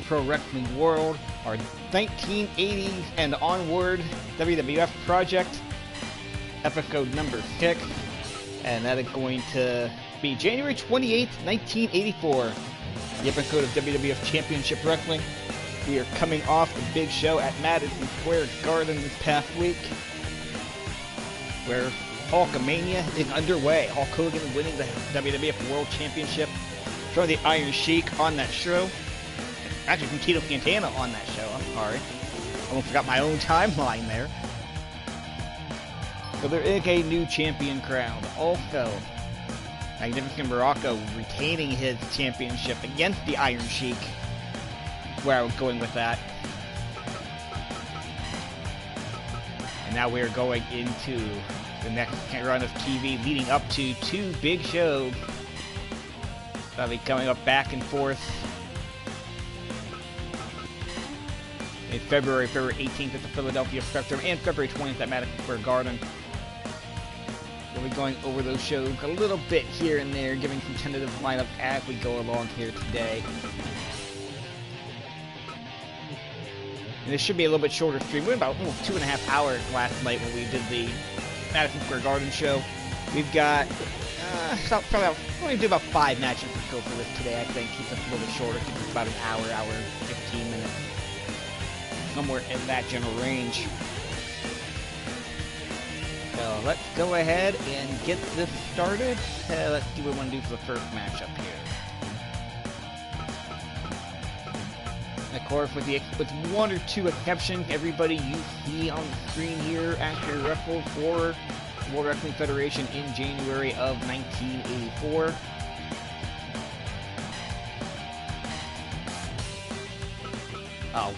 Pro Wrestling World, our 1980s and onward WWF project, episode number 6, and that is going to be January 28th, 1984, the episode of WWF Championship Wrestling. We are coming off the big show at Madison Square Garden this past week, where Hulkamania is underway. Hulk Hogan winning the WWF World Championship from the Iron Sheik on that show. Actually, from Tito Santana on that show. I'm sorry. I almost forgot my own timeline there. So there is a new champion crowned. Also, Magnificent Morocco retaining his championship against the Iron Sheik. Where I was going with that. And now we're going into the next run of TV leading up to two big shows that'll be coming up back and forth. In February 18th at the Philadelphia Spectrum, and February 20th at Madison Square Garden. We'll be going over those shows a little bit here and there, giving some tentative lineup as we go along here today. And this should be a little bit shorter stream. We went about almost 2.5 hours last night when we did the Madison Square Garden show. We've got we're going to do about 5 matches or so for this today, I think. Keep it a little bit shorter, keep it about an hour, 15 minutes. Somewhere in that general range. So let's go ahead and get this started. Let's see what we want to do for the first matchup here. Of course, with one or two exceptions, everybody you see on the screen here actually wrestled for the World Wrestling Federation in January of 1984.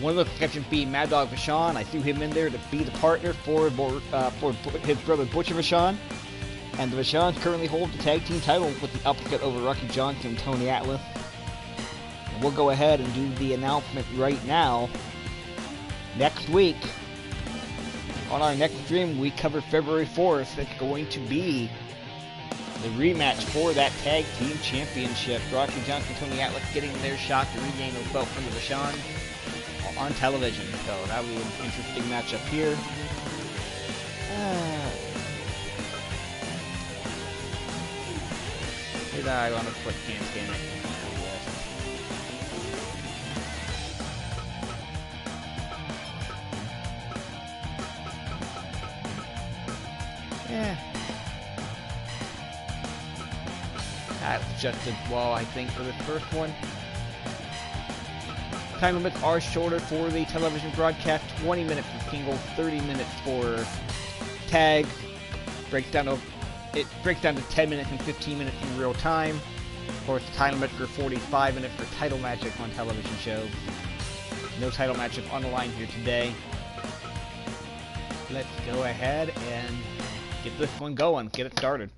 One of the exceptions being Mad Dog Vachon. I threw him in there to be the partner for his brother Butcher Vachon. And the Vachons currently hold the tag team title with the upset over Rocky Johnson and Tony Atlas. And we'll go ahead and do the announcement right now. Next week, on our next stream, we cover February 4th. It's going to be the rematch for that tag team championship. Rocky Johnson and Tony Atlas getting their shot to regain the belt from the Vachons on television, so that'll be an interesting matchup here. Did I want to put Santana in this? Yeah. That's just as well, I think, for the first one. Time limits are shorter for the television broadcast, 20 minutes for singles, 30 minutes for tag. It breaks down to 10 minutes and 15 minutes in real time. Of course, the time limit for 45 minutes for title matches on television shows. No title matchup on the line here today. Let's go ahead and get this one going, get it started.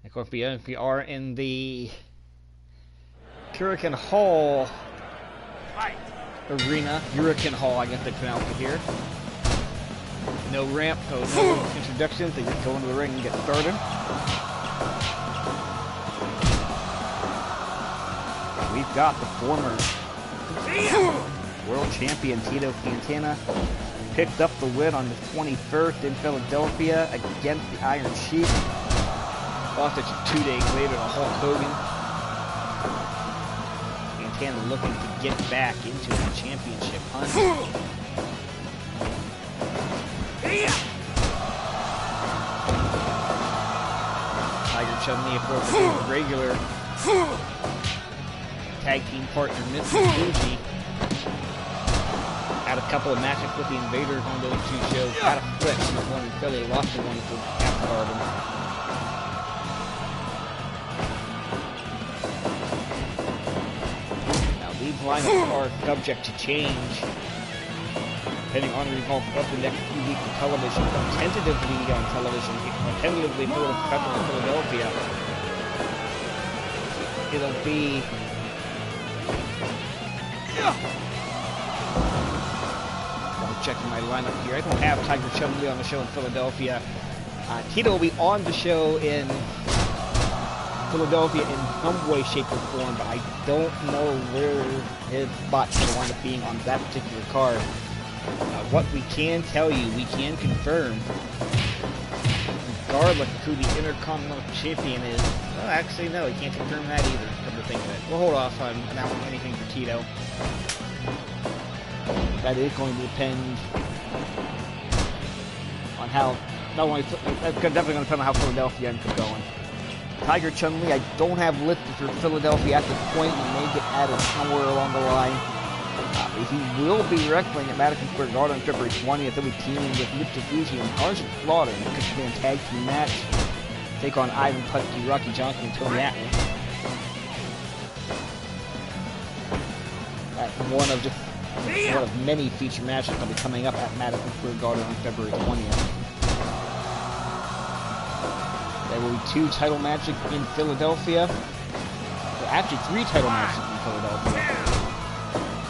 Of course, we are in the Hurricane Hall arena. Hurricane Hall, I guess they pronounce it here. No ramp, so no introductions. They just go into the ring and get started. We've got the former world champion Tito Santana. Picked up the win on the 21st in Philadelphia against the Iron Sheik. Lost it 2 days later to Hulk Hogan. Santana looking to get back into the championship hunt. Tiger Chudney, of course, a regular tag team partner, Mr. Fuji. Had a couple of matches with the Invaders on those two shows. Had a split. One in Philly, lost the one to Captain Garden. These lineups are subject to change depending on the results of the next few weeks of television. Tentatively on television, tentatively for the special in Philadelphia, it'll be checking my lineup here. I don't have Tiger Chun-Li on the show in Philadelphia. Tito will be on the show in Philadelphia in some way, shape, or form, but I don't know where his spot's going to wind up being on that particular card. What we can tell you, we can confirm, regardless of who the Intercontinental Champion is. Well, actually, no, we can't confirm that either, come to think of it. We'll hold off on announcing anything for Tito. That is going to depend on how, not only, that's definitely going to depend on how Philadelphia ends up going. Tiger Chun-Li, I don't have listed for Philadelphia at this point. He may get added somewhere along the line. He will be wrestling at Madison Square Garden on February 20th. He'll be teaming with Mr. Fuji and Carson Slaughter in a Christian tag team match. Take on Ivan Putski, Rocky Johnson, and Tony Atlas. That's one of many feature matches that'll be coming up at Madison Square Garden on February 20th. There will be 2 title matches in Philadelphia. Well, actually 3 title matches in Philadelphia.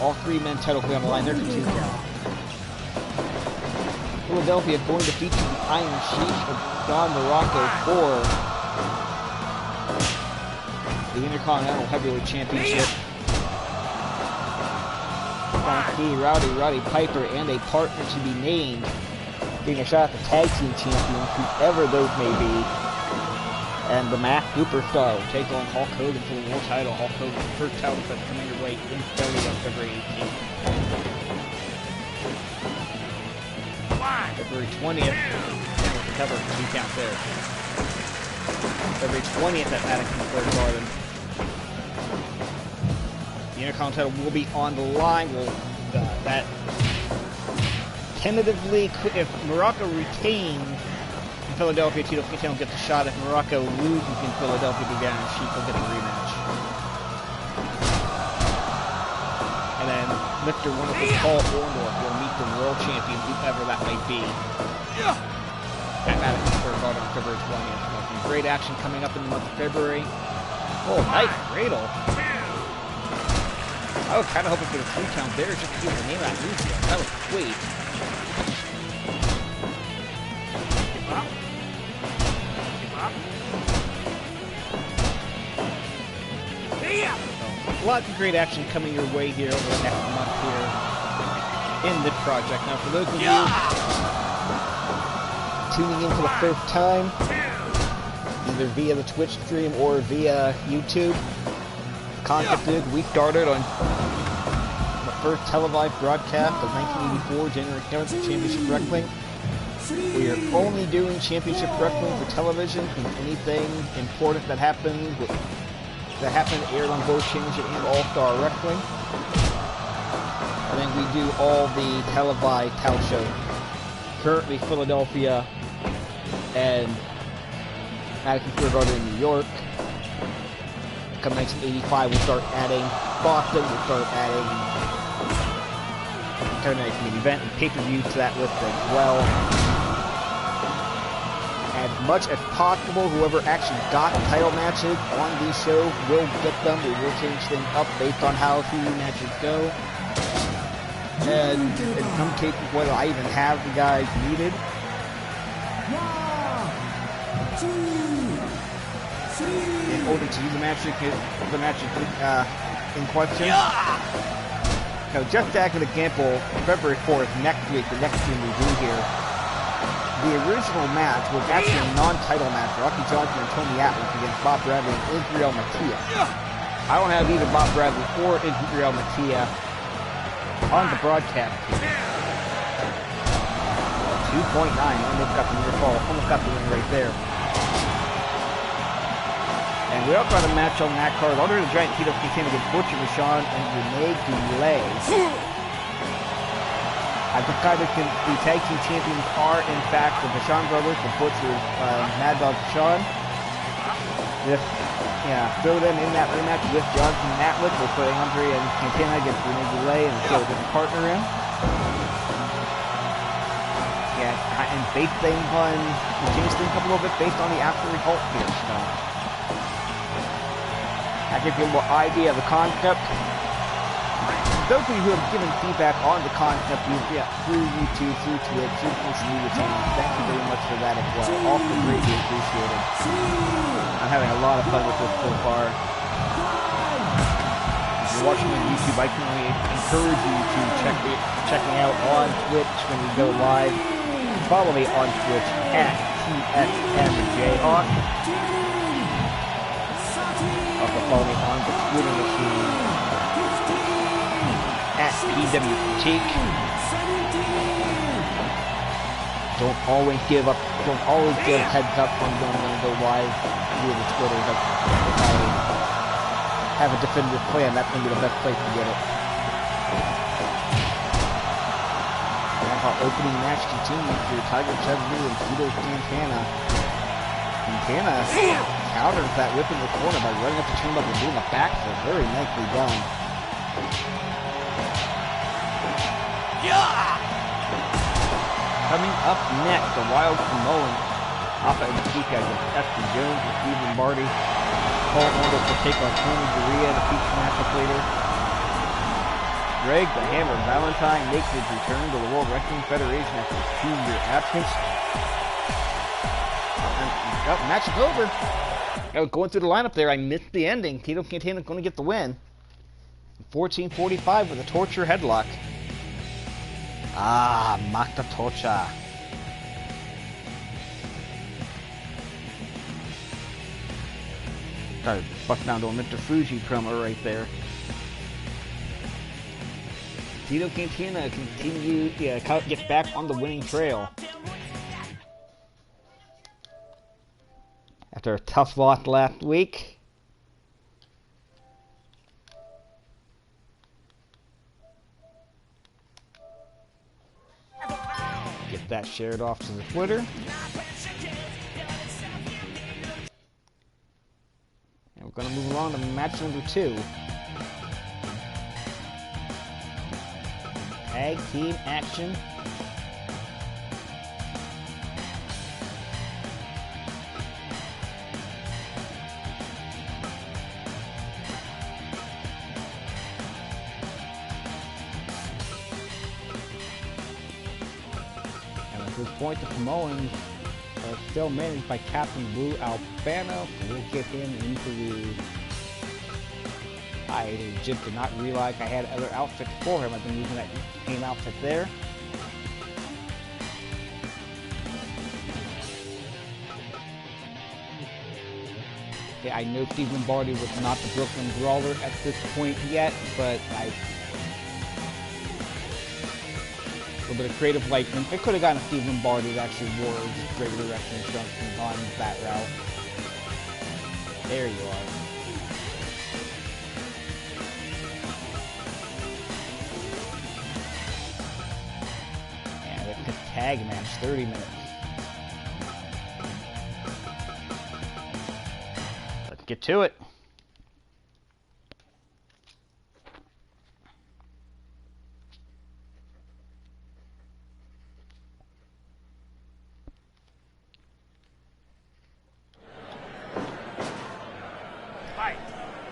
All 3 men titles will be on the line. There's a 2 count. Philadelphia is going to feature the Iron Sheik of Don Morocco for the Intercontinental Heavyweight Championship. Funky, Roddy Piper, and a partner to be named, getting a shot at the tag team champions, whoever those may be. And the Masked Superstar will take on Hulk Hogan for the world title. Hulk Hogan's first title defense coming your way in Philly on February 18th. February 20th, and with the cover, 2 count there. February 20th at Madison Square Garden. The Intercontinental title will be on the line. That tentatively, if Morocco retains in Philadelphia, Tito Santana gets a shot. If Morocco loses in Philadelphia, the Iron Sheik will get the rematch. And then Mr. Wonderful Paul Orndorff will meet the world champion, whoever that may be, at Madison Square Garden on February 20th. Some great action coming up in the month of February. Oh, nice cradle. I was kind of hoping for the 3 count there just to give the name of that move. That was sweet. So, lots of great action coming your way here over the next month here in this project. Now, for those of you tuning in for the first time, either via the Twitch stream or via YouTube, the concept is we started on the first televised broadcast of 1984, January 7th, of Championship Wrestling. We are only doing Championship Wrestling for television, and anything important that happens aired on both Championship and All-Star Wrestling. And then we do all the televised house shows. Currently Philadelphia and Madison Square Garden in New York. Come 1985, we'll start adding Boston, we'll start adding Saturday Night's Main Event and pay-per-view to that list as well. As much as possible, whoever actually got title matches on these shows will get them. We will change things up based on how TV matches go. And in some cases, whether I even have the guys needed. 1, 2, 3. In order to use the matches in question. Now, just as an example, February 4th, next week, the next stream we do here, the original match was actually a non-title match. Rocky Johnson and Tony Atlas against Bob Bradley and Israel Mattia. I don't have either Bob Bradley or Israel Mattia on the broadcast. 2.9, almost got the near fall, almost got the win right there. And we also had a match on that card. Andre the Giant Tito Santana against Butcher Vachon and Rene Goulet. I've decided the tag team champions are, in fact, the Vachon brothers, the Butcher, Mad Dog Vachon. Throw them in that rematch with Johnson and Atlas. We'll put Andre and Santana against Rene Goulet and throw a different partner in. Yeah, and base things on, change things up a little bit based on the after result here. So, that gives you a little idea of the concept. those of you who have given feedback on the content through YouTube, through Twitch, through social media channels, thank you very much for that as well. Also greatly appreciated. I'm having a lot of fun with this so far. If you're watching on YouTube, I can only encourage you to check me out on Twitch when we go live. Follow me on Twitch at TSMJHawk. Also follow me on the Twitter machine at PWTeak. Don't always give heads up when I'm going to go live via the Twitter, but if I have a definitive plan, that's going to be the best place to get it. Our opening match continues for Tiger Chudley and Tito Santana. Santana counters that whip in the corner by running up the turnbuckle and doing a backflip. Very nicely done. Coming up next, the Wild Samoans. Off at the peak against Steve Jones and Steve Lombardi. Orndorff will take on Tony Garea in a feature matchup later. Greg the Hammer Valentine makes his return to the World Wrestling Federation after his 2-year absence. And, match is over. Going through the lineup there, I missed the ending. Tito Santana going to get the win. 14:45 with a torture headlock. Makta Torcha. Started busting down to a Mr. Fuji promo right there. Tito Santana gets back on the winning trail. After a tough loss last week. Get that shared off to the Twitter. And we're going to move along to match number 2. Tag team action. And at this point, the Samoans are still managed by Captain Blue Albano. We'll get him into the... I legit did not realize I had other outfits for him. I've been using that same outfit there. Yeah, I know Steve Lombardi was not the Brooklyn Brawler at this point yet, but a little bit of creative license. I could have gotten a Steve Lombardi that actually wore just regular wrestling trunks and gone that route. There you are. Tag match, 30 minutes. Let's get to it.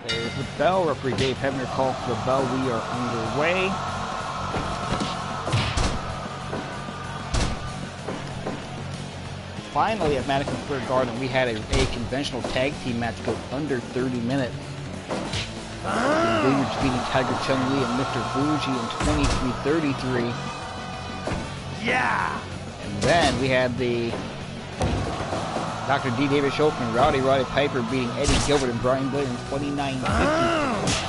There's the bell. Referee Dave Hebner calls for the bell. We are underway. Finally, at Madison Square Garden, we had a conventional tag team match go under 30 minutes. Williams beating Tiger Chung-Lee and Mr. Fuji in 23-33. Yeah! And then we had the Dr. D. David Schultz and Roddy Piper beating Eddie Gilbert and Brian Blair in 29-50.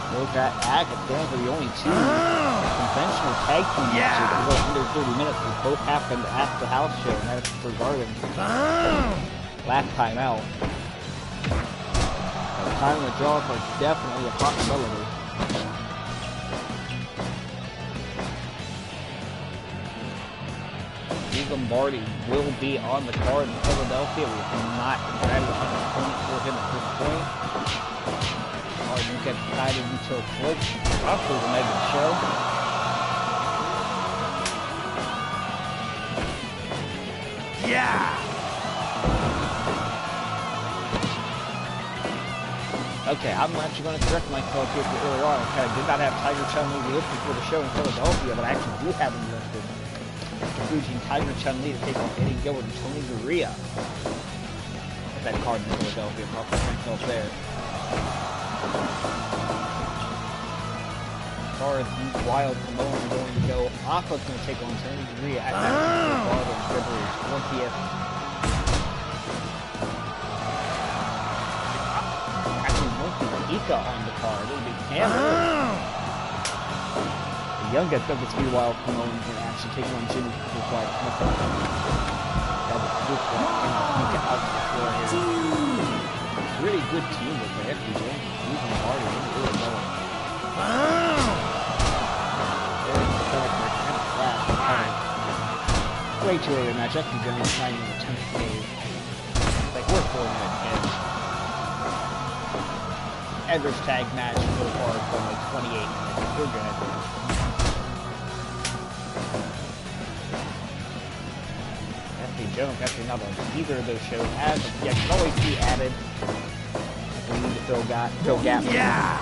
Note that Act stands for the only 2 conventional tag team matches that go under 30 minutes. They both happened at the house show in Madison Square Garden. Last time out. The time withdrawals are definitely a possibility. Steve Lombardi will be on the card in Philadelphia. We cannot grab a point for him at this point. Won't get decided until close after the night of the show. Yeah! Okay, I'm actually going to correct myself here earlier on. Okay, I did not have Tiger Chun-Li listed for the show in Philadelphia, but I actually do have him listed. Including Tiger Chun-Li to take on Eddie Gilbert and Tony Garea. Put that card in Philadelphia, I'll put myself there. As far as these wild Samoans are going to go, Aqua's going to take on Tony Garea at that on February 20th. Actually, won't be Ika on the card. It'll be Hammer. The youngest of the three wild Samoans in action taking on Jimmy Superfly. Double scoop Ika out to the floor here. Really good team with the FBJ. Steve Lombardi really going. Way too early match. FBJ is trying in the 10th phase. Like, we're 4 minutes in. Edwards tag match so far from like 28 minutes. We're good. FB Jones actually not on either of those shows as of yet. Can always be added. We need to fill gaps. Yeah!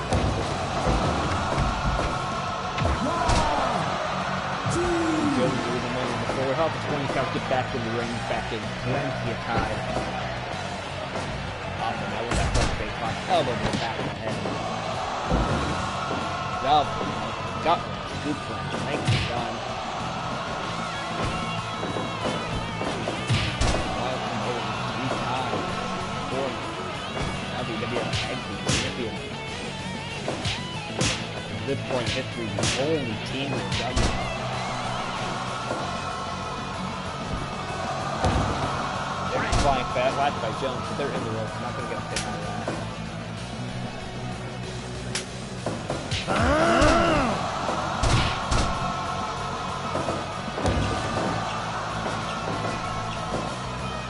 Jones is the man on the floor. Help the 20 count get back in the ring, back in plenty of time. Awesome, that was that first base on elbow to the back of the head. Gut, scoop punch, makes it done. WWF Tag Team Champion. At this point in history, the only team that's done that. They're flying fast, latched by Jones, but they're in the rope. I'm not going to get a pin out of that.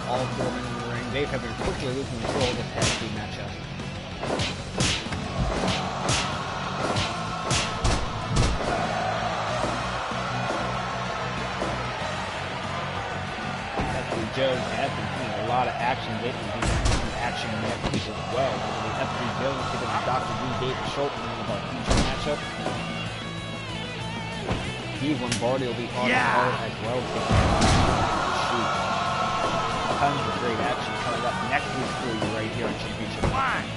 All 4 men in the ring. Dave have been quickly losing control of this tag team matchup. Jones has been seeing a lot of action lately. He's been some action next week as well. The FB Jones taking on Dr. D. David Schultz in our future matchup. Steve Lombardi will be on the card as well. Shoot. Tons of great action coming up next week for you right here on Championship Wrestling.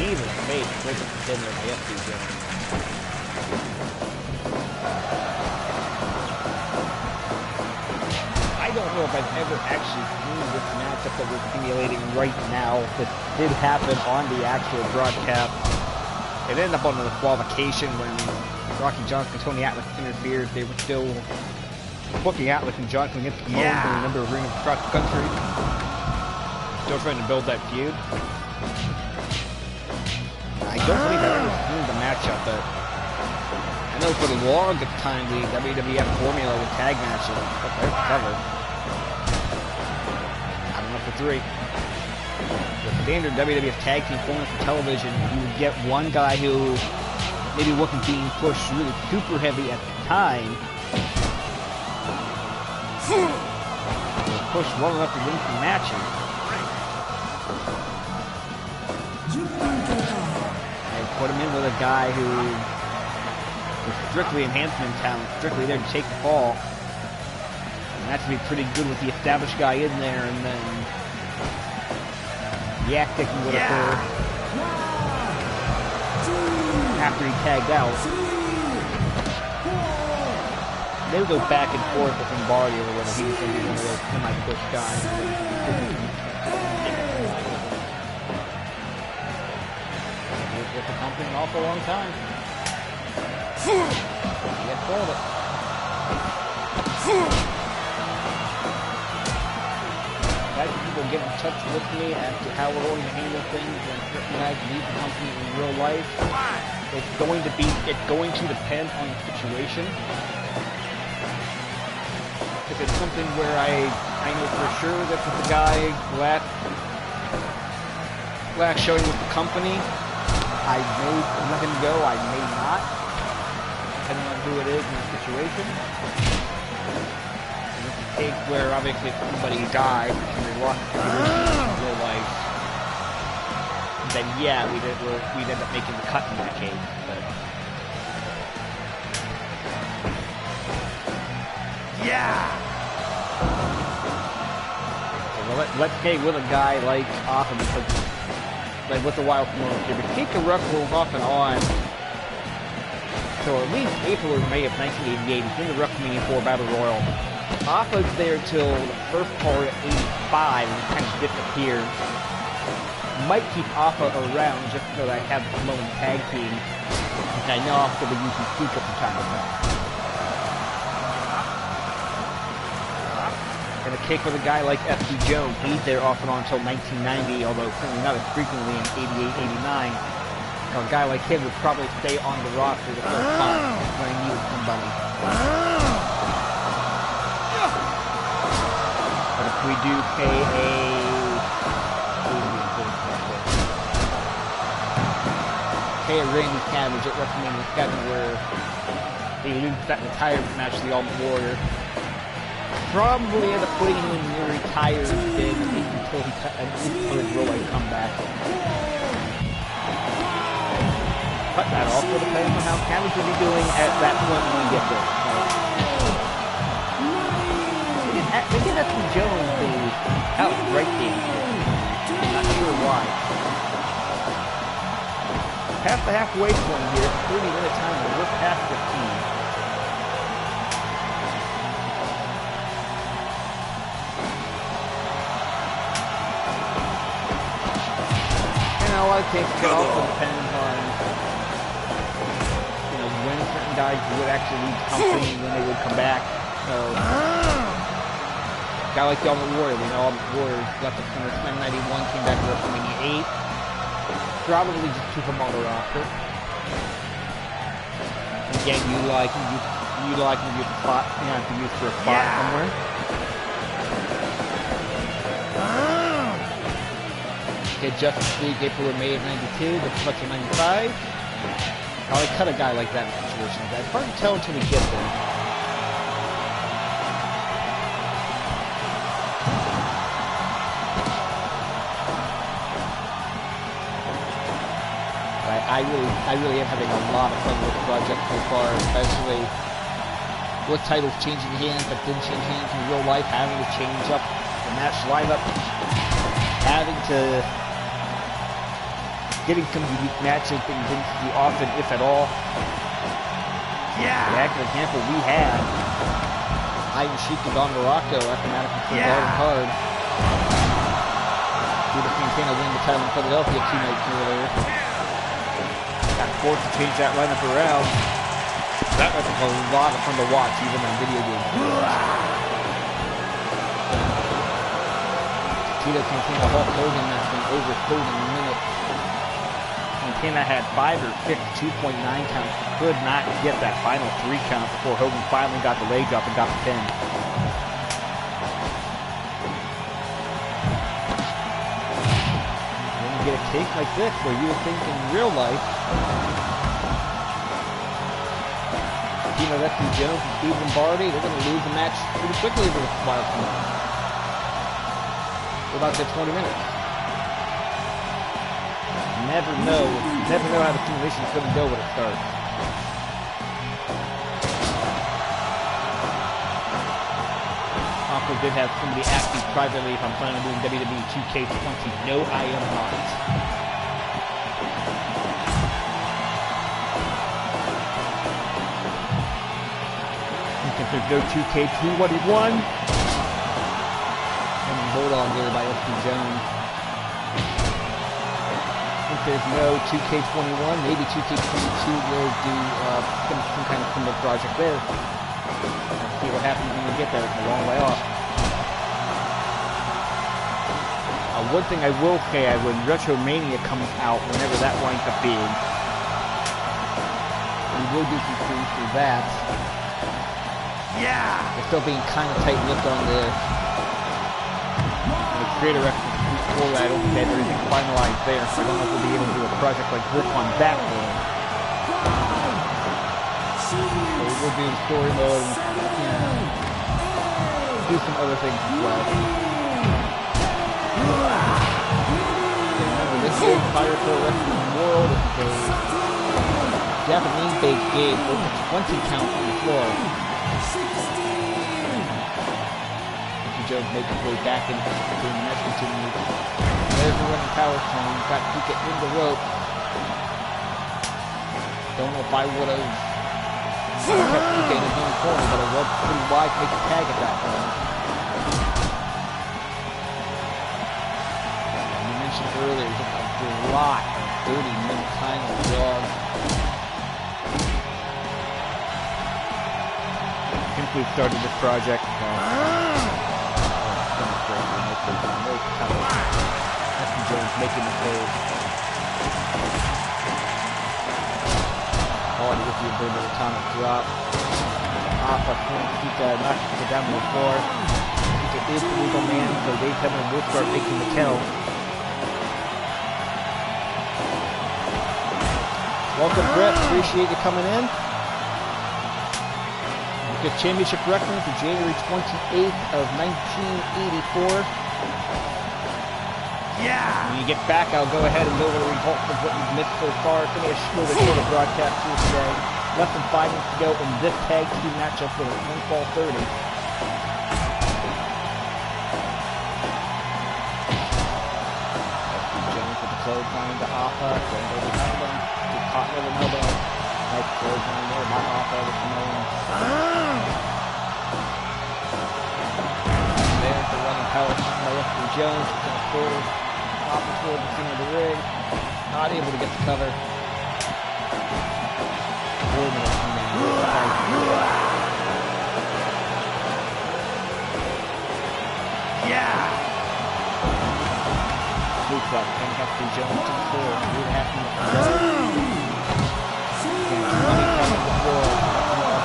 He's a face quick extender by FB Jones. I don't know if I've ever actually seen this matchup that we're simulating right now that did happen on the actual broadcast. It ended up on a disqualification when Rocky Johnson and Tony Atlas interfered. They were still booking Atlas and Johnson against the Samoans in a number of rings across the country. Still trying to build that feud. I don't believe I've ever seen the matchup, but I know for the longest time the WWF formula with tag matches, but they're covered. For 3. The standard WWF tag team formula for television, you would get one guy who maybe wasn't being pushed really super heavy at the time. Pushed well enough to win some matches. And put him in with a guy who was strictly enhancement talent, strictly there to take the fall. And that to be pretty good with the established guy in there, and then yak kicking would occur after he tagged out. They would go back and forth with Lombardi or whether he was going to be one of those semi-push guys. He was with the company an awful long time. He had sold it. Guys, people get in touch with me as to how we're going to handle things when certain guys leave the company in real life. It's going to depend on the situation. If it's something where I know for sure that the guy last showing with the company, I may let him go, I may not, depending on who it is in the situation. Case where obviously if somebody died and they lost the in real life, then yeah, we'd end up making the cut in that case. But yeah. So let's stay with a guy like Offa, because like with the Wild Promotions here, but keep the Ruckles off and on. So at least April or May of 1988, he's in the WrestleMania 4 Battle Royal. Offa's there till the first part of 85 and kind of disappears. Might keep Offa around just so that I have the Samoan tag team, which I know Offa will be using Sika from time to time. And a kick with a guy like F.C. Jones. He's there off and on until 1990, although certainly not as frequently in 88, 89. A guy like him would probably stay on the roster the first time when I needed somebody. But if we do say a Randy Savage at WrestleMania 7 where they lose that retirement match to the Ultimate Warrior, probably end up putting him in the retired bid until he could really come back. Cut that off, but depending on how Savage will be doing at that point when we get there. They did have some Jones who out right there. I'm not sure why. Past the halfway point here, 30-minute time, and we're past 15. A lot of things also depends on, when certain guys would actually leave the company and when they would come back. So, a guy like the Ultimate Warrior, we know Ultimate Warrior left us in WrestleMania 91, came back to WrestleMania 8. Probably just keep him on the roster. Again, utilize him to use a spot, to use for a spot somewhere. Okay, Justice League, April or May of 92, the Flex of 95. How I cut a guy like that in a situation like that. It's hard to tell until we get there. I really am having a lot of fun with the project so far, especially with titles changing hands that didn't change hands in real life, having to change up the match lineup, having to getting some unique matches that you didn't see often, if at all. Yeah. As an example, we had Iron Sheik and Don Morocco after Madison Square Garden card. Tito Santana winning the title in Philadelphia 2 nights earlier. Got forced to change that lineup around. That was a lot of fun to watch, even on video games. Tito Santana Hulk Hogan match went over 30 minutes. Santana had 5 or 6 2.9 counts. Could not get that final 3 count before Hogan finally got the leg up and got the pin. When you get a case like this where you would think in real life, F.C. Jones and Steve Lombardi, they're going to lose the match pretty quickly over the Wild Promotions. For about 20 minutes. Never know how the simulation is going to go when it starts. Also did have somebody ask me privately if I'm planning on doing WWE 2K20. No, I am not. Since there's no 2K21. And hold on there by F.C. Jones. If there's no 2K21, maybe 2K22 will do some kind of similar project there. Let's see what happens when we get there. It's a long way off. One thing I will say, when Retromania comes out, whenever that winds up being, we will do some things through that. Yeah! We're still being kind of tight-lipped on the creator reference for that. I don't think they have everything finalized there, so I don't know if we'll be able to do a project like this on that one. So we'll do story mode and do some other things as well. Remember, this big fire for the rest of the world. Japanese base gave over 20 count on the floor. Mickey Jones making his way back into the match continues. There's the running power slam. Got Pika in the rope. Don't know if I would have kept Pika in his own corner, but it was pretty wide to make a tag at that point. As we mentioned earlier, just a lot of 30-minute time on the dog. Since we've started this project, Jones making the save. Hardy with the inverted atomic drop. Off a point, Pika knocks Pika down to the floor. Pika is the legal man, so Dave Hebner will start making the count. Welcome, Brett. Appreciate you coming in. WWF Championship Wrestling for January 28th of 1984. Yeah! When you get back, I'll go ahead and go over the results of what you've missed so far. Finish with a shorter broadcast here today. Less than 5 minutes to go in this tag team matchup for the 1 fall 30. Jones with the clothesline to Alpha. Going over the elbow. Get caught with an elbow. Nice clothesline there by Alpha with Samoans. There's the running power by Western Jones. It's going to forward. Alpha toward the center of the ring. Not able to get the cover. Yeah! Suplex, handcuffs Jones to the floor. 3.5 minutes to go. Again, money coming to the floor.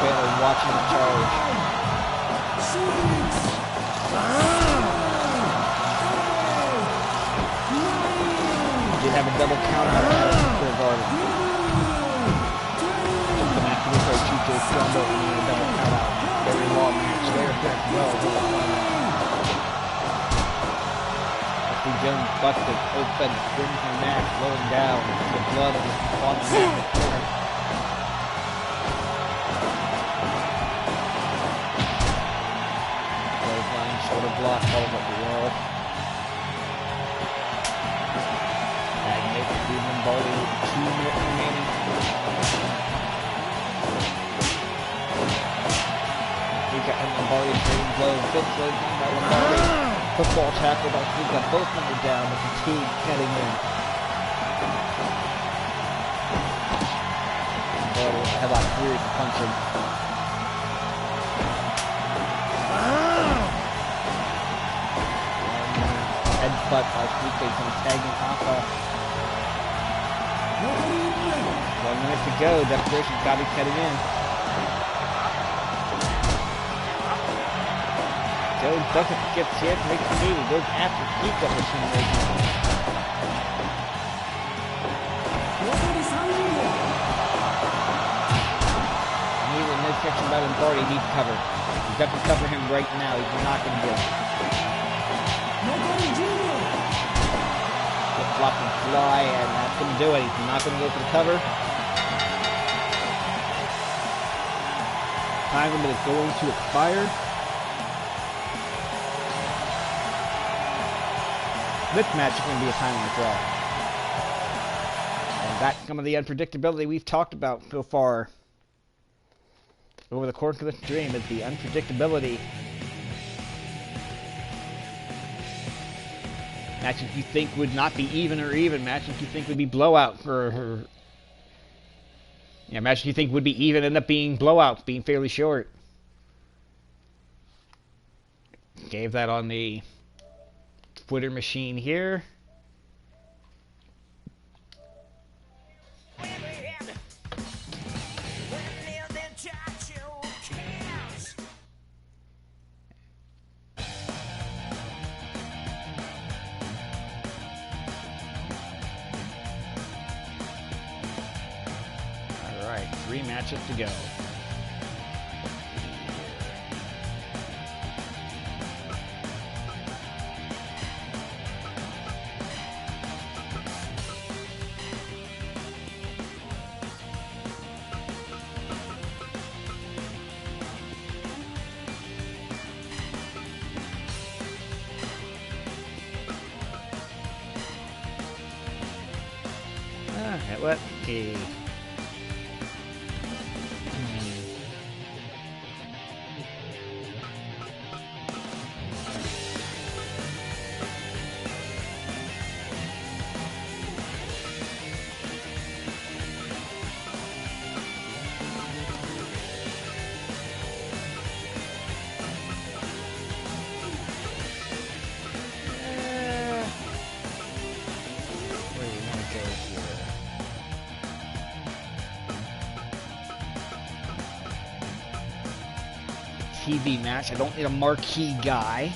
Baylor watching the charge. Did have a double count out of Steve Lombardi. Just an active for Tito Santana and a double count out. Very long match there as well. Steve Jones busted open, brings the match, rolling down. The blood of the falling back in the corner. Clothesline, shoulder block, all over the wall. Steve Lombardi with 2 minutes remaining. Pika and Lombardi trading blows. Big blows by Lombardi. Football tackle by Pika. Both men are down with fatigue heading in. Lombardi with a headlock here to punch him. Headbutt by Pika. He's going to tag him off 1 minute to go. Desperation's got to be heading in. Jones doesn't get the chance to make the move. He goes after Pika for some reason. Immediately midsection by Lombardi needs cover. He's got to cover him right now. He's not going to get it. Flop and fly, and that's going to do it. He's not going to go for the cover. Time limit is going to expire. This match is going to be a time limit draw. And that's some of the unpredictability we've talked about so far over the course of this stream, is the unpredictability. Matches you think would not be even or even. Matches you think would be blowout matches you think would be even end up being blowouts, being fairly short. Gave that on the Twitter machine here. Alright, 3 matches to go. Let's see. TV match. I don't need a marquee guy.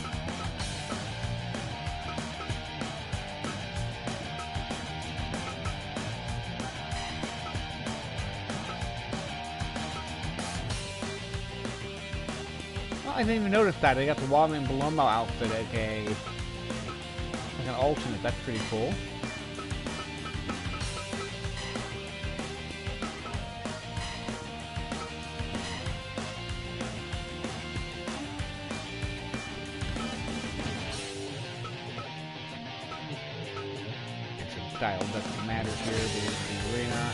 Oh, I didn't even notice that. They got the Wildman Belomo outfit as like an alternate. That's pretty cool. Style doesn't matter here. There's the arena.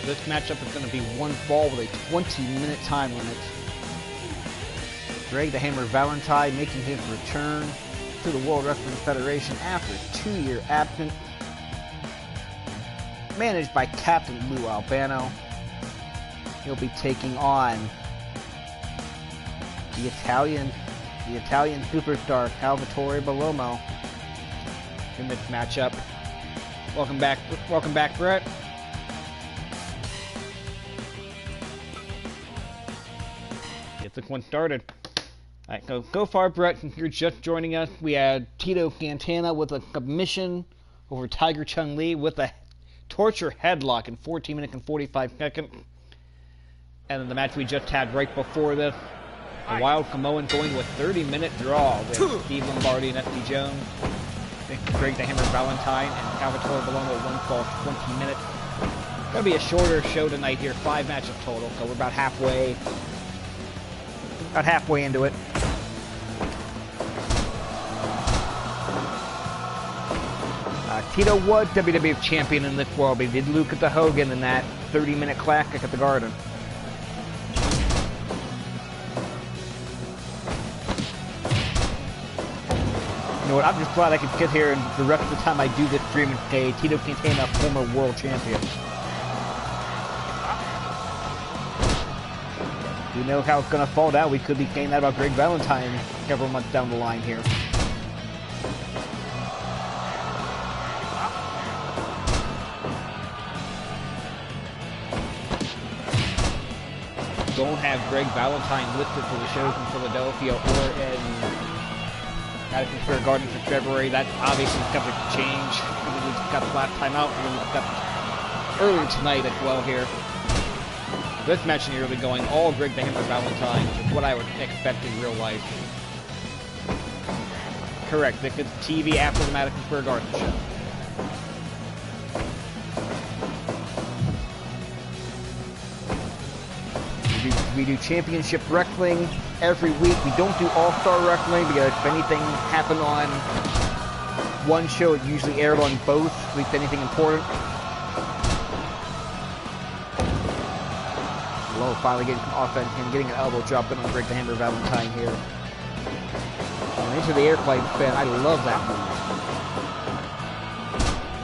This matchup is going to be one fall with a 20-minute time limit. Greg the Hammer Valentine making his return to the World Wrestling Federation after a 2-year absence. Managed by Captain Lou Albano. He'll be taking on the Italian superstar Salvatore Belomo in this matchup. Welcome back, Brett. Get this one started. All right, so far, Brett, since you're just joining us, we had Tito Santana with a submission over Tiger Chung Lee with a torture headlock in 14 minutes and 45 seconds. And then the match we just had right before this, the Wild Samoan going to a 30-minute draw with Steve Lombardi and S.D. Jones. Greg the Hammer Valentine and Salvatore Belomo, one fall, 20 minutes. Going to be a shorter show tonight here, 5 matches total, so we're about halfway into it. Tito was WWF champion in this world, but he did lose to Hogan in that 30-minute classic at the Garden. You know what, I'm just glad I could sit here and the rest of the time I do this stream and say Tito Santana, former world champion. You know how it's going to fall down. We could be saying that about Greg Valentine several months down the line here. Don't have Greg Valentine listed for the shows in Philadelphia or in Madison Square Garden for February. That's obviously subject to change. We just got the last time out, and we got earlier tonight as well here. This match nearly going all Greg the Hammer Valentine, which is what I would expect in real life. Correct, this is TV after the Madison Square Garden show. We do championship wrestling every week. We don't do all-star wrestling because if anything happened on one show, it usually aired on both, at least anything important. Low finally getting some offense and getting an elbow drop in on Greg the Hammer Valentine here. And into the airplane spin. I love that move.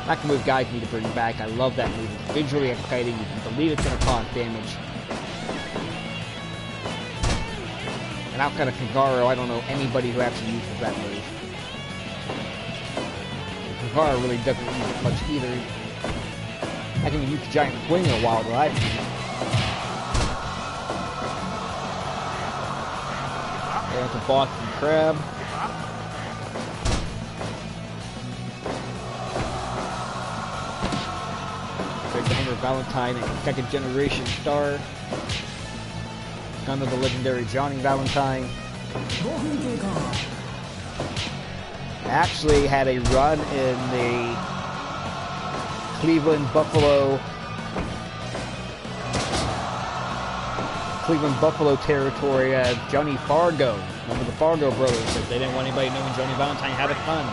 Not the move guys need to bring back. I love that move. It's visually exciting. You can believe it's going to cause damage. And outside of Cesaro, I don't know anybody who actually uses that move. Cesaro really doesn't use it much either. I haven't used the giant swing in a while, though. There's a Boston Crab. Greg the Hammer Valentine, a second generation star. Son of the legendary Johnny Valentine. Actually had a run in the Cleveland Buffalo Cleveland Buffalo territory, Johnny Fargo. Remember the Fargo brothers, that they didn't want anybody knowing Johnny Valentine had a gun.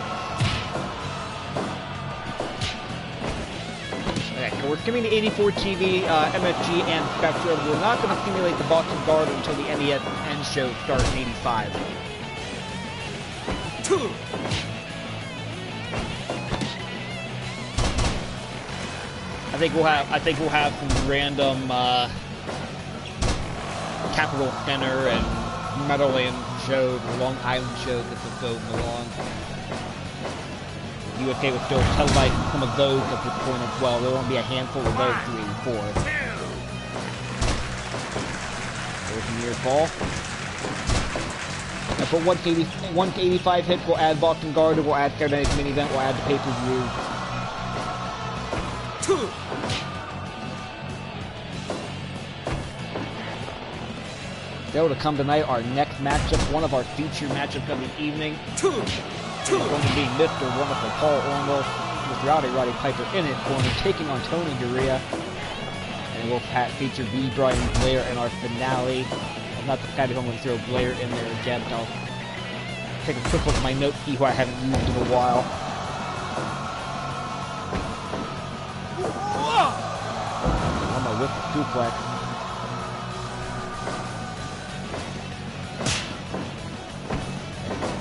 Okay, so we're skimming to 84 TV, MSG, and Spectra. We're not going to simulate the Boston Garden until the NES End show starts in 85. I think we'll have some random Capital Center and Meadowland shows, Long Island shows that will go along. USA will still televise some of those at this point as well. There won't be a handful of those 3 and 4. There's a near ball. And for 1 to 85 hits, we'll add Boston Garden, we'll add Saturday Night's Main Event, we'll add the pay-per-view. Still to come tonight, our next matchup, one of our featured matchups of the evening. It's going to be Mr. Wonderful Paul Orndorff with Roddy Piper in it corner, taking on Tony Garea. And we'll feature B. Brian Blair in our finale. I'm not the patty, I'm going to throw Blair in there again. I'll take a quick look at my note key, who I haven't used in a while. I'm going to whip the suplex.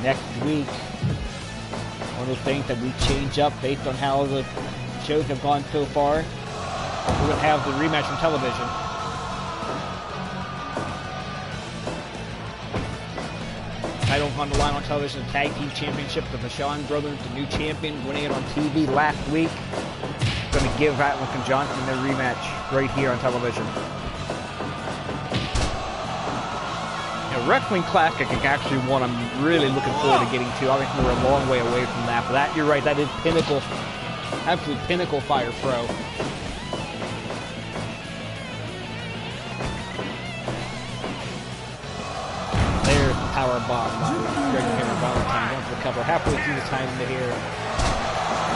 Next week, one of the things that we change up based on how the shows have gone so far, we're going to have the rematch from television. Title on the line on television, the Tag Team Championship, the Vachon Brothers, the new champion, winning it on TV last week. Going to give Ratliff and Johnson their rematch right here on television. Wrestling Classic is actually one I'm really looking forward to getting to. Obviously, we're a long way away from that, but that, you're right, that is pinnacle, absolute pinnacle Fire Pro. There's the power bomb by Greg Hammer Valentine. Going for the cover halfway through the time into here.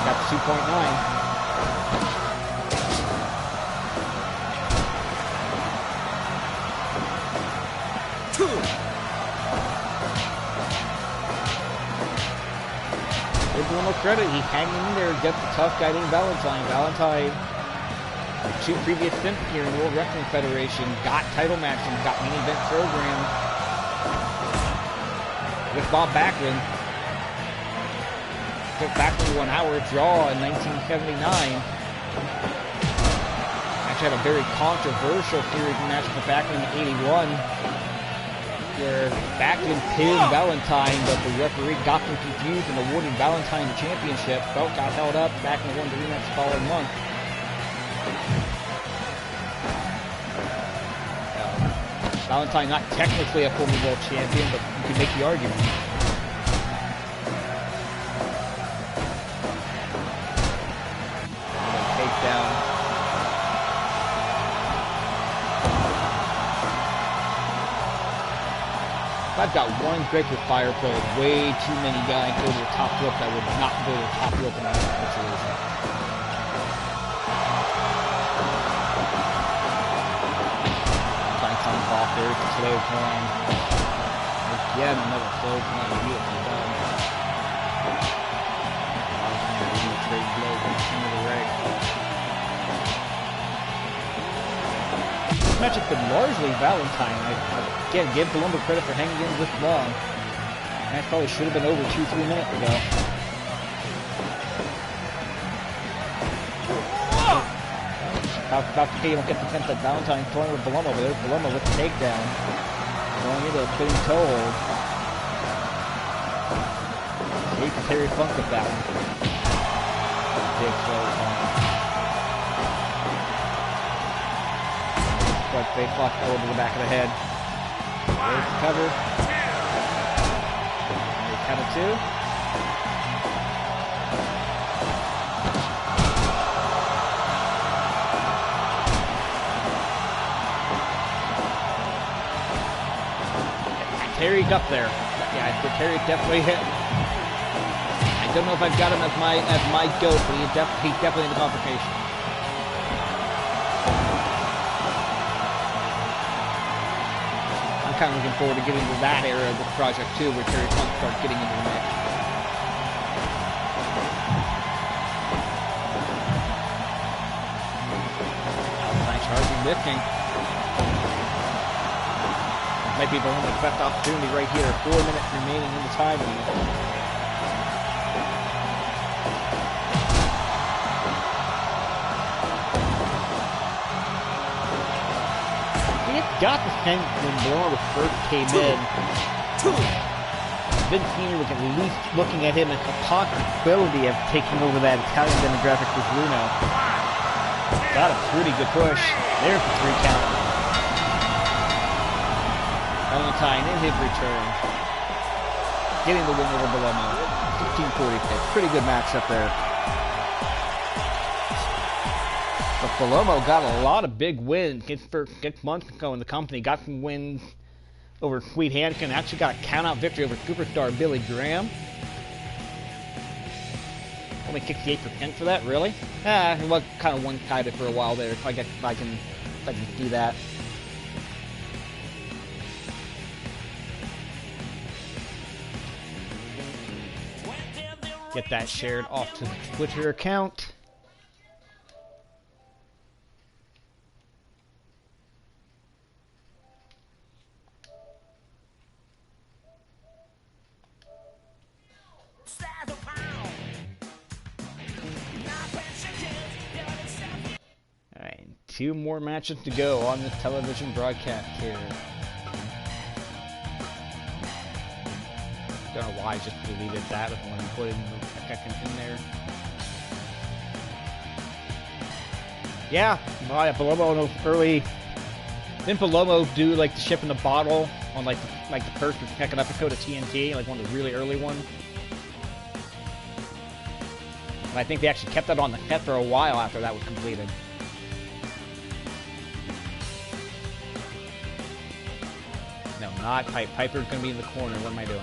Got the 2.9. Give him no credit, he's hanging in there against the tough guy named Valentine. Valentine, with 2 previous stints here in the World Wrestling Federation, got title matches, got main event program with Bob Backlund. Took Backlund to 1 hour draw in 1979. Actually had a very controversial series match with Backlund in 81. Where Backlund pinned Valentine, but the referee got them confused and awarded Valentine the championship. Belt got held up. Backlund won the rematch the following month. Valentine not technically a former world champion, but you can make the argument. Takedown. I've got one break with Fire Pro, way too many guys go to the top rope that would not go to the top rope in that situation. Trying to come off there, it's a slow climb. Again, another slow climb, beautifully done. Trade blow into the leg. This match has been largely Valentine. Again, give Columbo credit for hanging in this long. That probably should have been over 2-3 minutes ago. About to pay, you don't get the attempt at Valentine throwing with Palumbo, but there's Palumbo with the takedown. Going into a spinning toe hold. He can Terry Funk with that one. Big slow time. But face lock elbow to the back of the head. There's the cover. There's count of 2. Terry's up there. Yeah, Terry's definitely hit. I don't know if I've got him as my goat, but he's definitely in the conversation. kind of looking forward to getting into that era of this project too, where Terry Funk starts getting into the mix. Outside charging, lifting. Might be the only best opportunity right here. 4 minutes remaining in the time limit. Got the sense when Moore first came in, Vince Sr. was at least looking at him as a possibility of taking over that Italian demographic with Bruno. Got a pretty good push. There's the 3 count. Valentine in his return. Getting the win over Belomo. 15-46. Pretty good matchup there. But Belomo got a lot of big wins. His first 6 months ago in the company, got some wins over Sweet Hankin. Actually got a count-out victory over superstar Billy Graham. Only 68% for that, really? It was kind of one-sided for a while there. So I guess if I can see that. Get that shared off to the Twitter account. Alright, 2 more matches to go on this television broadcast here. Don't know why I just deleted that when I put in the second in there. Yeah, Belomo in those early. Didn't Belomo do like the ship in the bottle on like the first or second episode of TNT, like one of the really early ones? And I think they actually kept that on the set for a while after that was completed. No, not Piper. Piper's gonna be in the corner. What am I doing?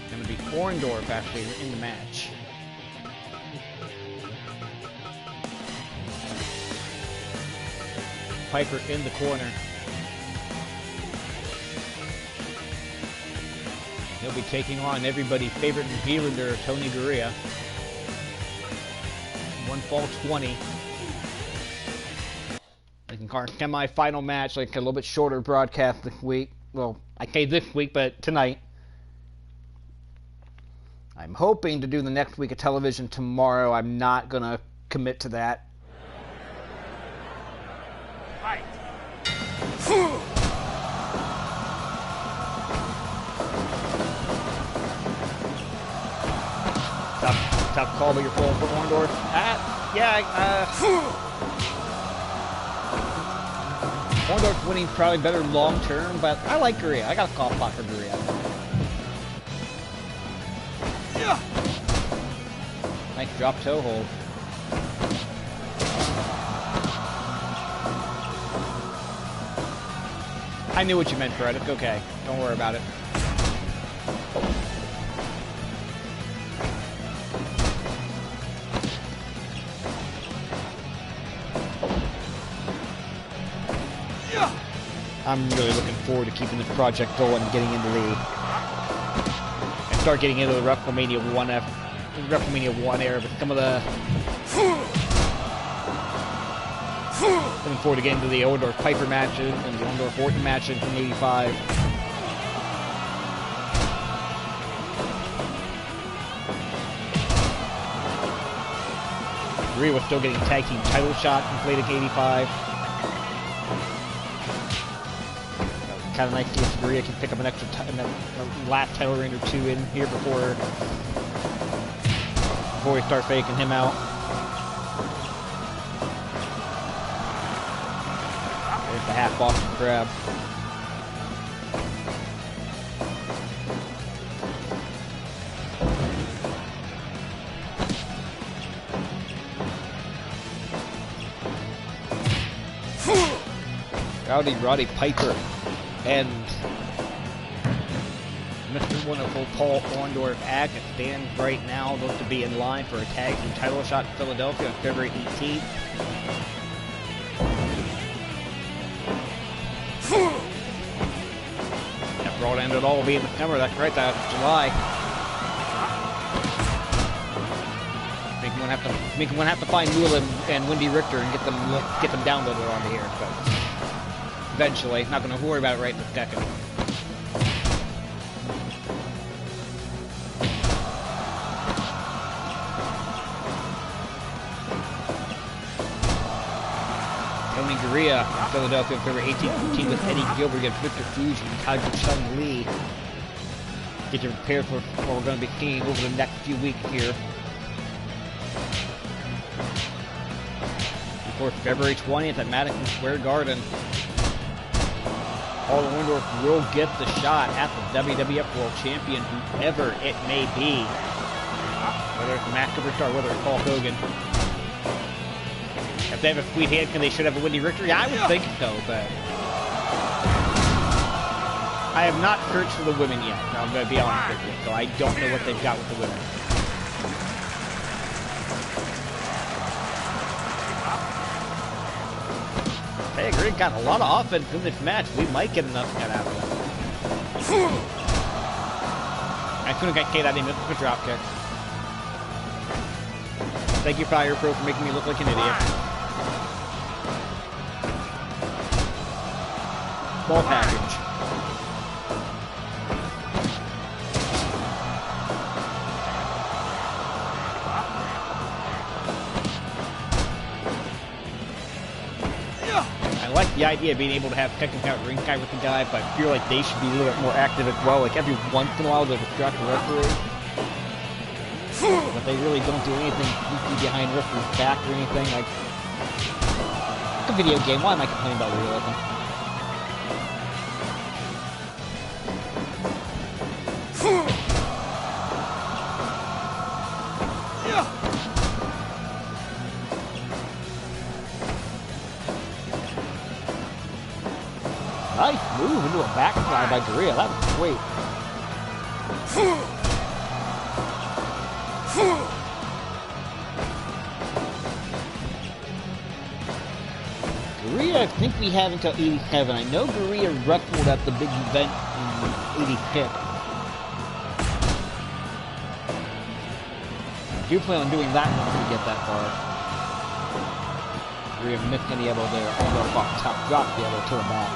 Gonna be Orndorff actually in the match. Piper in the corner. He'll be taking on everybody's favorite New Zealander, Tony Garea. 1 fall 20. Like our semi-final match, like a little bit shorter broadcast this week. Well, I say this week, but tonight. I'm hoping to do the next week of television tomorrow. I'm not going to commit to that. Fight. Tough call, but you're pulling for Orndorff. Orndorff's winning probably better long term, but I like Garea. I got a call spot for Garea. Yeah. Nice drop toe hold. I knew what you meant, Fred. It's okay. Don't worry about it. I'm really looking forward to keeping this project going and getting into the WrestleMania 1 era, but some of the looking forward to getting to the Orndorff Piper matches and the Orndorff Orton matches in '85. Garea was still getting tag team title shot completed in '85. Kind of nice to see if Garea can pick up an extra last title reign or 2 in here before we start faking him out. There's the half Boston Crab. Rowdy Roddy Piper and Mr. Wonderful Paul Orndorff Agnew stands right now, looks to be in line for a tag team title shot in Philadelphia on February 18th. and it'll all be in the summer. That's right, that's July. Make one have to find Lula and Wendy Richter and get them downloaded onto here. But eventually, not going to worry about it right this second. Tony Garea in Philadelphia, February 18th, with Eddie Gilbert against Victor Fusion and Taiju Chung Lee. Get you prepared for what we're going to be seeing over the next few weeks here. Of course, February 20th at Madison Square Garden. Paul Orndorff will get the shot at the WWF World Champion, whoever it may be. Whether it's Matt Superstar, whether it's Paul Hogan. If they have a sweet hand, they should have a Wendy Richter? Yeah, I would think so, but I have not searched for the women yet. I'm going to be honest with you, so I don't know what they've got with the women. Hey, Greg got a lot of offense in this match. We might get enough to get out of them. I couldn't get Kate out of him with a drop kick. Thank you, Fire Pro, for making me look like an idiot. Ball package. I like the idea of being able to have technical out ringside with the guy, but I feel like they should be a little bit more active as well. Like every once in a while they'll distract the referee. But they really don't do anything behind referee's back or anything. Like, it's a video game. Why am I complaining about realism? Nice move into a backslide by Garea. That was great. Garea, I think we have until 87. I know Garea wrestled at the big event in 86. I do plan on doing that once we get that far. Garea missed any elbow there. Orndorff off top, dropped the elbow to the back.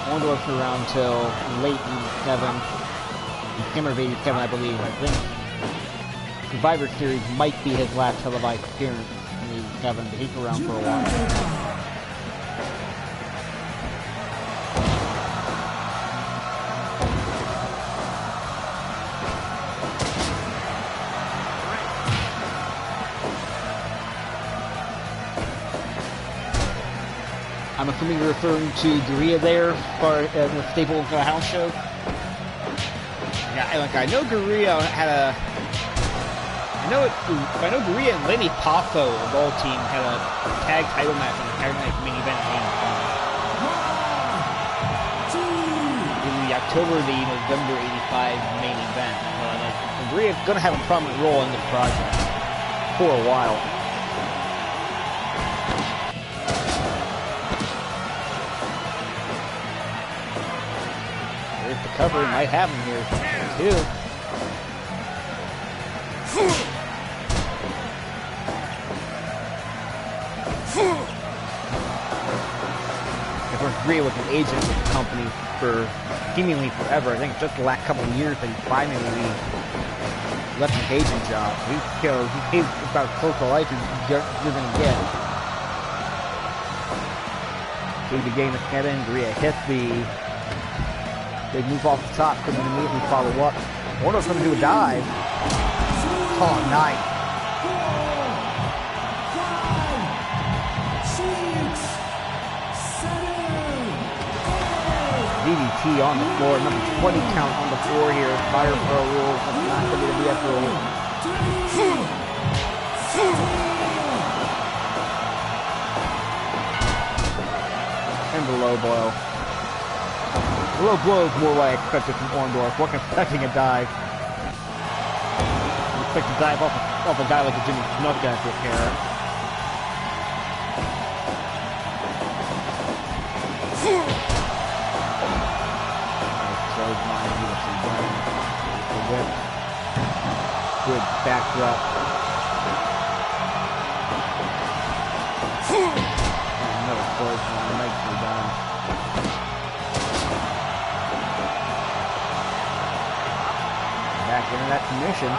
Orndorff around till late 87. December of 87, I believe. I think Survivor Series might be his last televised appearance in 87, but he's around for a while. I'm assuming you're referring to Garea there, for the Staple House show. Yeah, like I know Garea had a. I know Garea and Lenny Poffo of all team had a tag title match in the Tag Night main event in the October, the November '85 main event. Garea is going to have a prominent role in the project for a while. There's the cover. Might have him here too. Garea was an agent with the company for seemingly forever. I think just the last couple of years that he finally left an agent job. He's about as close to life as you're going to get. Gave the game to Kevin. Garea hit the big move off the top. Couldn't immediately follow up. Orndorff's going to do a dive. Oh, nice. DDT on the floor, number 20 count on the floor here. Fire Pro rules, that's not WWF rules. And the low blow. The low blow is more what I expected from Orndorff. Wasn't expecting a dive. I expect to dive off a guy like a Jimmy Snuff guy for care. his mind beautifully done. The whip. Good backdrop. Another close one, nicely done. Back into that submission.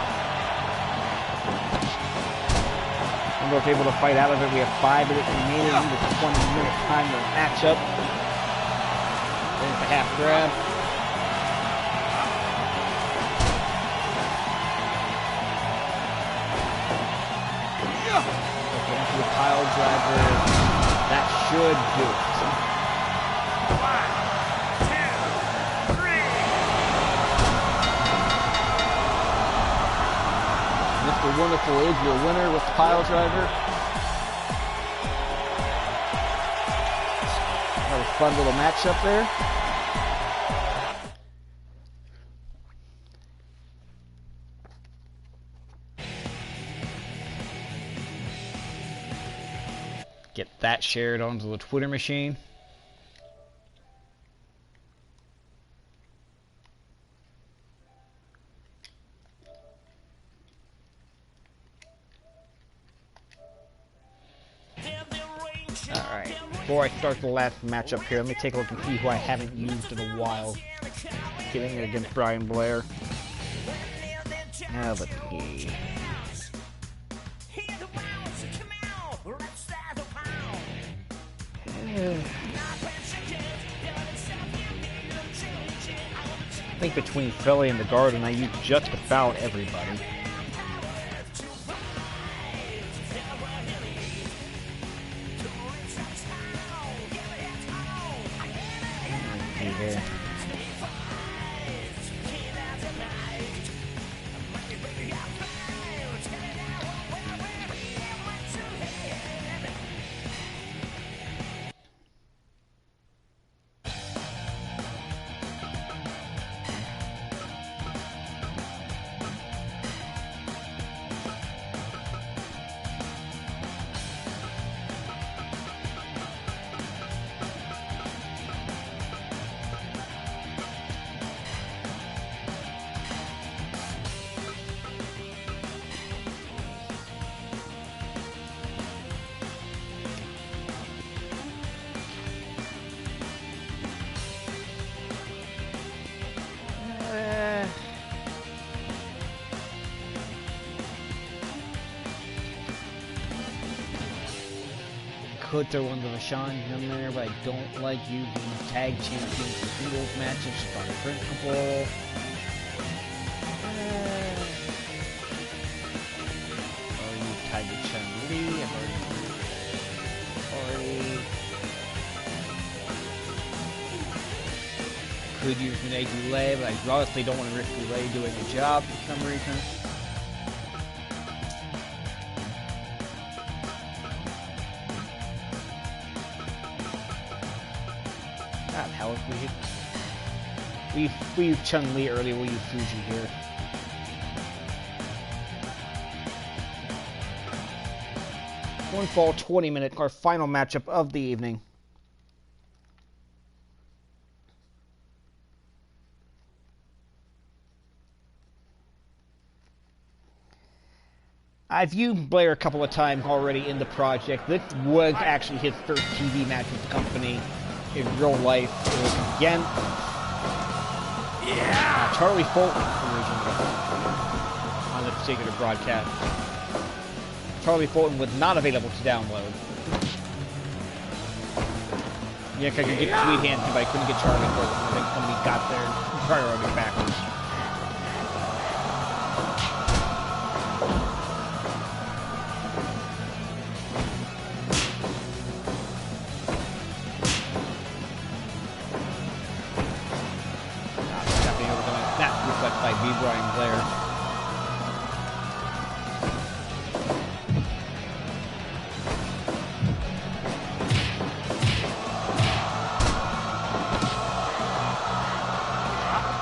Orndorff able to fight out of it. We have 5 minutes remaining in the 20-minute time of the matchup. There's the half grab. Into the pile driver. That should do it. 1, 2, 3. Mr. Wonderful is your winner with the pile driver. Another fun little matchup there. Get that shared onto the Twitter machine. Alright, before I start the last matchup here, let me take a look and see who I haven't used in a while. Getting it against Brian Blair. Now let's see. I think between Philly and the Garden, I use just about everybody. Let's see here. Could throw one of the Vashons in there, but I don't like using tag champions for singles matches just on principle. I'll use Tiger Chun-Li. I've already. Could use Renee Goulet, but I honestly don't want to risk Goulet doing a job for some reason. Hell, if we used Chun-Li earlier, we'll use Fuji here. One fall, 20-minute, our final matchup of the evening. I've used Blair a couple of times already in the project. This was actually his first TV match with the company. In real life, it was against Charlie Fulton originally on the particular broadcast. Charlie Fulton was not available to download. Yeah, I could get Sweet Hands, but I couldn't get Charlie Fulton. I think somebody got there and priorities backwards. By B. Brian Blair.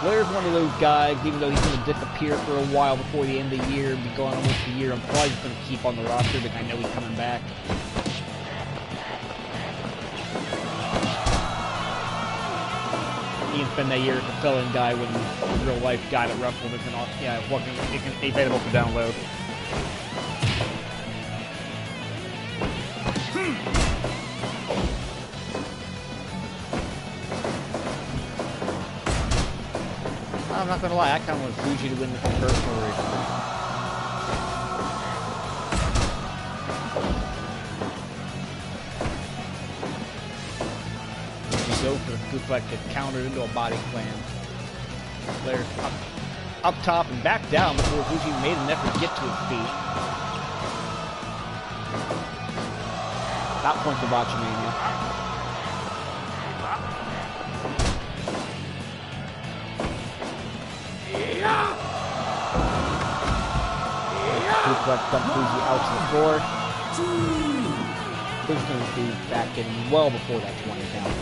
Blair's one of those guys, even though he's going to disappear for a while before the end of the year, be gone almost a year, I'm probably just going to keep on the roster because I know he's coming back. Ian spent that year as a fill-in guy when the real-life guy that wrestled isn't available for download. I'm not gonna lie, I kind of want Fuji to win this for personal reasons. Go for the suplex that countered into a body slam. Flair up top and back down before Fuji made an effort to get to his feet. That point for Botchamania. Suplex dump Fuji out to the floor. Fuji's going to be back in well before that 20 count.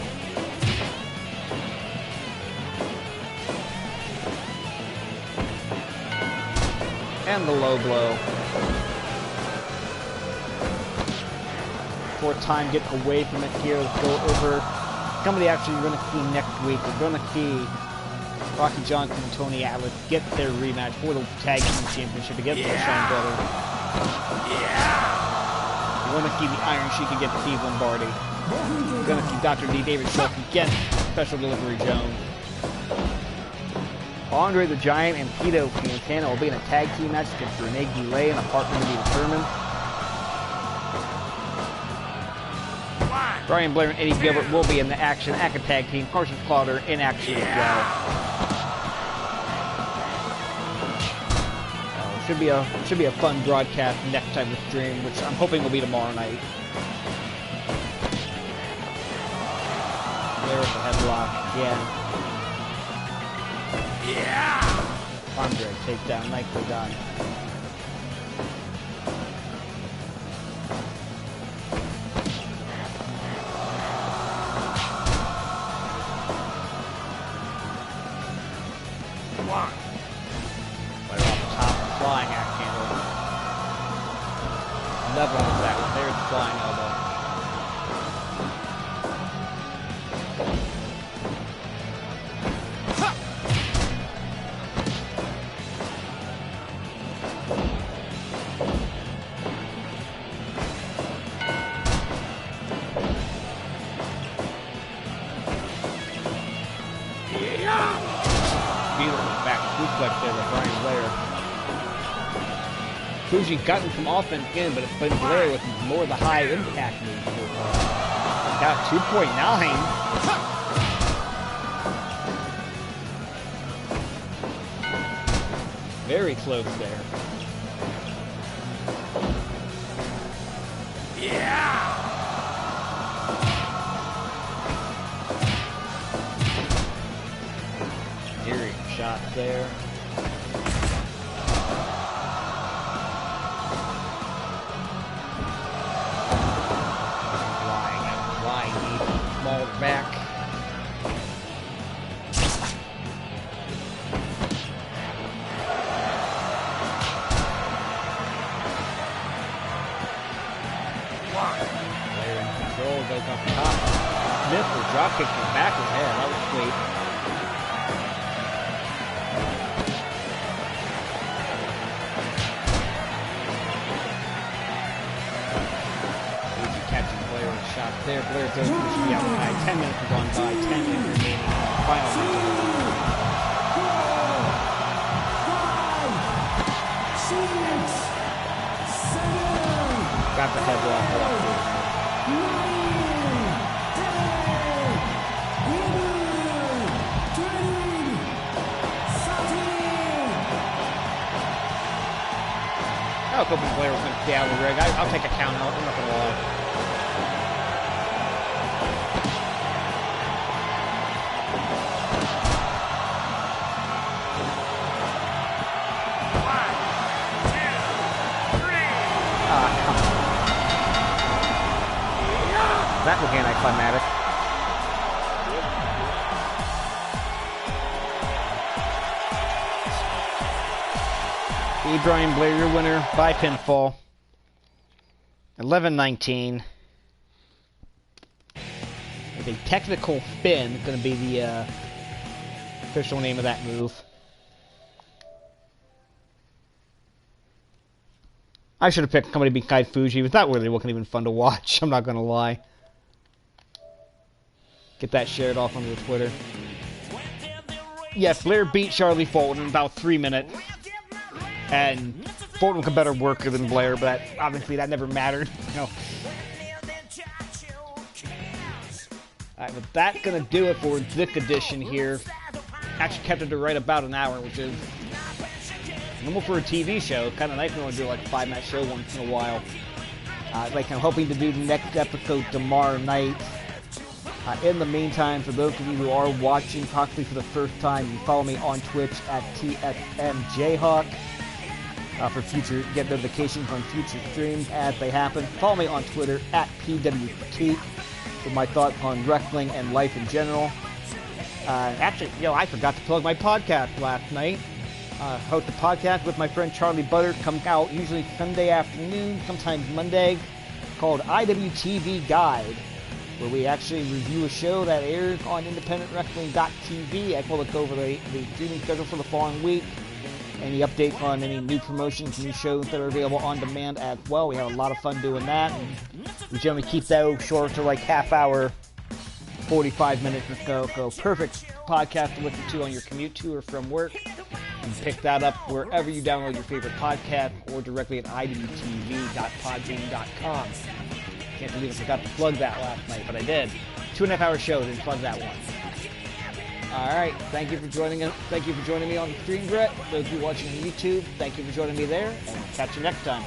And the low blow. For time, get away from it here. Let's go over somebody actually you're going to see next week. We're going to see Rocky Johnson and Tony Atlas get their rematch for the Tag Team Championship against the Shawn Brothers. We're going to see the Iron Sheik against Steve Lombardi. We're going to see Dr. D. David Schultz against Special Delivery Jones. Andre the Giant and Tito Santana will be in a tag team match against Rene Goulet and a partner to be determined. Brian Blair and Eddie Gilbert will be in the action at a tag team. Carson Slaughter in action as well. Should be a fun broadcast next time we stream, which I'm hoping will be tomorrow night. There's the headlock again. Arm drag takedown, nicely done. Right off the top, flying axe handle. Another one was that one. There's the flying elbow. Fuji gotten some offense in, but it's been Blair with more of the high impact moves so far. Got 2.9. Very close there. Eerie shot there. Back. Player in control, goes off the top. Smith will drop kick from the back of the head. That was sweet. Shot there. Blair goes to the outside. 10 minutes have gone by. 10 minutes remaining. Final minute. Got the headlock off. I was hoping Blair was going to stay out of the ring. I'll take a count out. I'm not going to lie. That was anticlimactic. Brian Blair, your winner by pinfall. 11-19. With a technical spin, it's going to be the Official name of that move. I should have picked Somebody Beat Kai Fuji, but that really wasn't even fun to watch, I'm not gonna lie. Get that shared off onto the Twitter. Yes, Blair beat Charlie Fulton in about 3 minutes. And Fulton was a better worker than Blair, but obviously that never mattered, you know. Alright, but that's gonna do it for Zick Edition here. Actually kept it to right about an hour, which is normal for a TV show. Kind of nice when we do like a 5-match show once in a while. Like I'm hoping to do the next episode tomorrow night. In the meantime, for those of you who are watching possibly for the first time, you can follow me on Twitch at TSMJHawk for future, get notifications on future streams as they happen. Follow me on Twitter at PWT for my thoughts on wrestling and life in general. Actually, I forgot to plug my podcast last night. Host a podcast with my friend Charlie Butters, comes out usually Sunday afternoon, sometimes Monday, called IWTV Guide, where we actually review a show that airs on independentwrestling.tv. I will look over the streaming schedule for the following week, any updates on any new promotions, new shows that are available on demand as well. We have a lot of fun doing that, and we generally keep those short to like half hour, 45 minutes or so. So perfect podcast to listen to on your commute to or from work. You can pick that up wherever you download your favorite podcast or directly at iwtv.podbean.com. Can't believe I forgot to plug that last night, but I did. 2.5 hour show, didn't plug that one. Alright, thank you for joining us. Thank you for joining me on the stream, Brett. Those of you watching on YouTube, thank you for joining me there, and catch you next time.